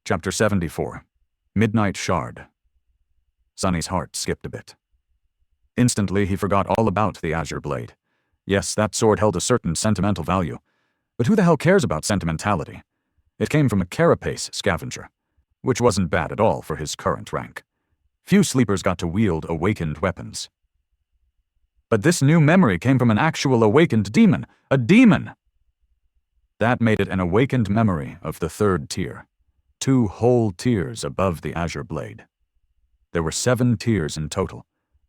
Chapter 74. Midnight Shard. Sunny's heart skipped a bit. Instantly, he forgot all about the Azure Blade. Yes, that sword held a certain sentimental value. But who the hell cares about sentimentality? It came from a carapace scavenger, which wasn't bad at all for his current rank. Few sleepers got to wield awakened weapons. But this new memory came from an actual awakened demon. A demon! That made it an awakened memory of the 3rd tier. 2 whole tiers above the Azure Blade. There were 7 tiers in total,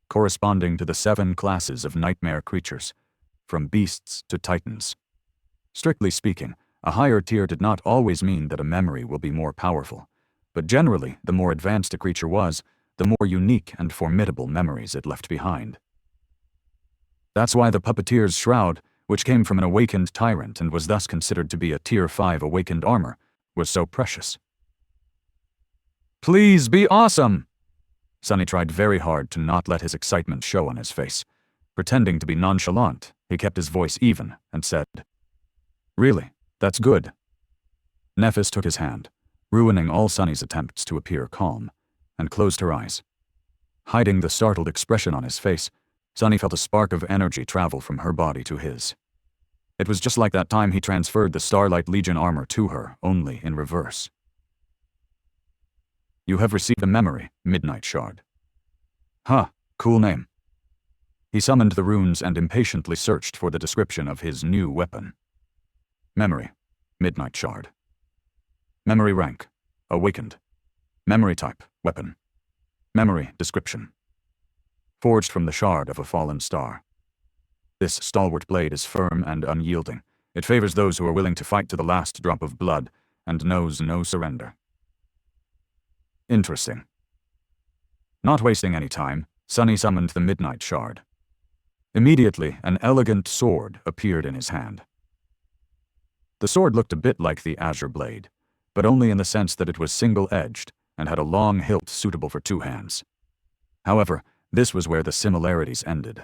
corresponding to the 7 classes of nightmare creatures, from beasts to titans. Strictly speaking, a higher tier did not always mean that a memory will be more powerful, but generally, the more advanced a creature was, the more unique and formidable memories it left behind. That's why the Puppeteer's Shroud, which came from an awakened tyrant and was thus considered to be a Tier 5 awakened armor, was so precious. Please be awesome! Sunny tried very hard to not let his excitement show on his face. Pretending to be nonchalant, he kept his voice even and said, "Really, that's good." Nephis took his hand, ruining all Sunny's attempts to appear calm, and closed her eyes. Hiding the startled expression on his face, Sunny felt a spark of energy travel from her body to his. It was just like that time he transferred the Starlight Legion armor to her, only in reverse. You have received a memory, Midnight Shard. Huh, cool name. He summoned the runes and impatiently searched for the description of his new weapon. Memory, Midnight Shard. Memory rank, awakened. Memory type, weapon. Memory description. Forged from the shard of a fallen star. This stalwart blade is firm and unyielding. It favors those who are willing to fight to the last drop of blood and knows no surrender. Interesting. Not wasting any time, Sunny summoned the Midnight Shard. Immediately, an elegant sword appeared in his hand. The sword looked a bit like the Azure Blade, but only in the sense that it was single-edged and had a long hilt suitable for 2 hands. However, this was where the similarities ended.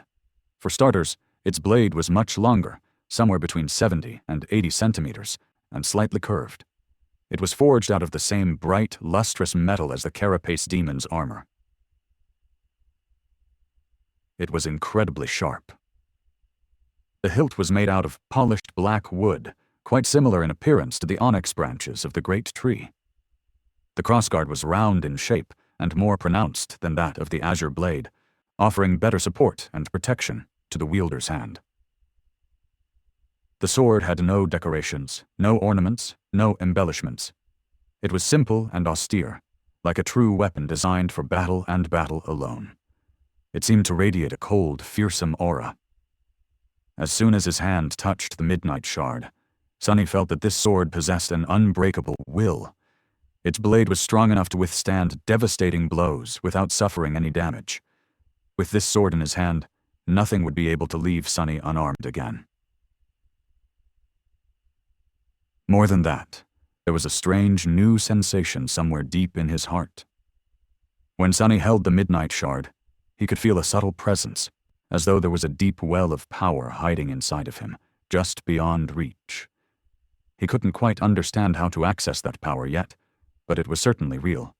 For starters, its blade was much longer, somewhere between 70 and 80 centimeters, and slightly curved. It was forged out of the same bright, lustrous metal as the Carapace Demon's armor. It was incredibly sharp. The hilt was made out of polished black wood, quite similar in appearance to the onyx branches of the great tree. The crossguard was round in shape and more pronounced than that of the Azure Blade, offering better support and protection to the wielder's hand. The sword had no decorations, no ornaments, no embellishments. It was simple and austere, like a true weapon designed for battle and battle alone. It seemed to radiate a cold, fearsome aura. As soon as his hand touched the Midnight Shard, Sunny felt that this sword possessed an unbreakable will. Its blade was strong enough to withstand devastating blows without suffering any damage. With this sword in his hand, nothing would be able to leave Sunny unarmed again. More than that, there was a strange new sensation somewhere deep in his heart. When Sunny held the Midnight Shard, he could feel a subtle presence, as though there was a deep well of power hiding inside of him, just beyond reach. He couldn't quite understand how to access that power yet, but it was certainly real.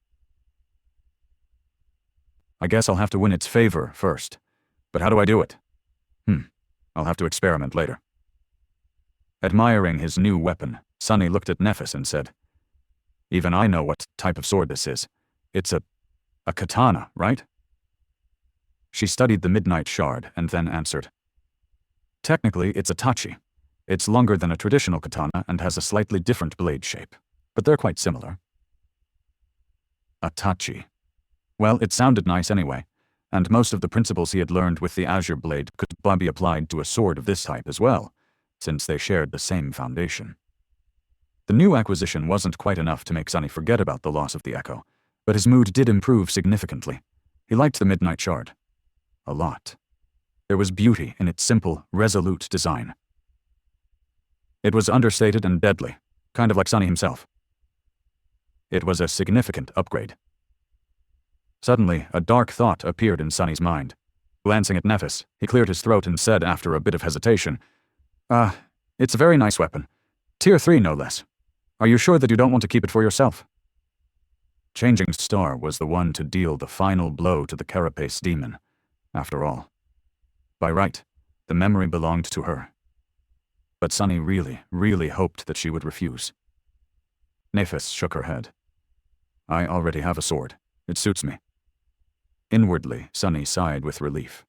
I guess I'll have to win its favor first, but how do I do it? I'll have to experiment later. Admiring his new weapon, Sunny looked at Nephis and said, "Even I know what type of sword this is. It's a katana, right?" She studied the Midnight Shard and then answered, "Technically, it's a tachi. It's longer than a traditional katana and has a slightly different blade shape, but they're quite similar." A tachi. Well, it sounded nice anyway, and most of the principles he had learned with the Azure Blade could be applied to a sword of this type as well, since they shared the same foundation. The new acquisition wasn't quite enough to make Sunny forget about the loss of the Echo, but his mood did improve significantly. He liked the Midnight Shard. A lot. There was beauty in its simple, resolute design. It was understated and deadly, kind of like Sunny himself. It was a significant upgrade. Suddenly, a dark thought appeared in Sunny's mind. Glancing at Nephis, he cleared his throat and said after a bit of hesitation, It's a very nice weapon. Tier 3, no less. Are you sure that you don't want to keep it for yourself?" Changing Star was the one to deal the final blow to the Carapace demon, after all. By right, the memory belonged to her. But Sunny really, really hoped that she would refuse. Nephis shook her head. I already have a sword. It suits me. Inwardly, Sunny sighed with relief.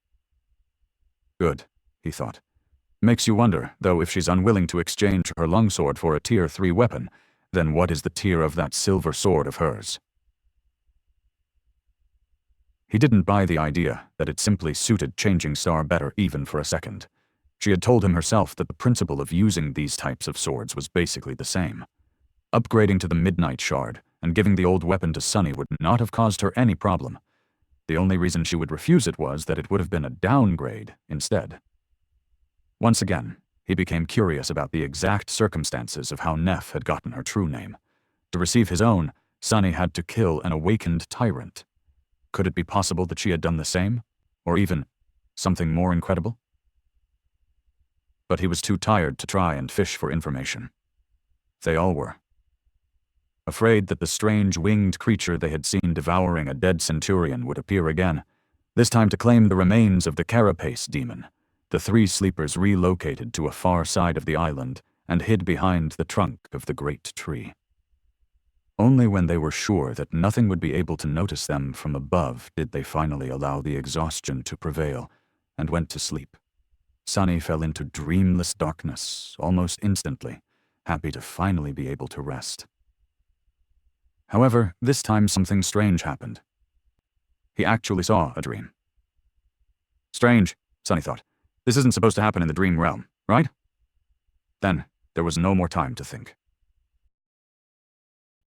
Good, he thought. Makes you wonder, though, if she's unwilling to exchange her longsword for a Tier 3 weapon, then what is the tier of that silver sword of hers? He didn't buy the idea that it simply suited Changing Star better even for a second. She had told him herself that the principle of using these types of swords was basically the same. Upgrading to the Midnight Shard and giving the old weapon to Sunny would not have caused her any problem. The only reason she would refuse it was that it would have been a downgrade instead. Once again, he became curious about the exact circumstances of how Neph had gotten her true name. To receive his own, Sunny had to kill an awakened tyrant. Could it be possible that she had done the same? Or even something more incredible? But he was too tired to try and fish for information. They all were. Afraid that the strange winged creature they had seen devouring a dead centurion would appear again, this time to claim the remains of the Carapace demon, the three sleepers relocated to a far side of the island and hid behind the trunk of the great tree. Only when they were sure that nothing would be able to notice them from above did they finally allow the exhaustion to prevail and went to sleep. Sunny fell into dreamless darkness almost instantly, happy to finally be able to rest. However, this time something strange happened. He actually saw a dream. Strange, Sunny thought. This isn't supposed to happen in the dream realm, right? Then, there was no more time to think.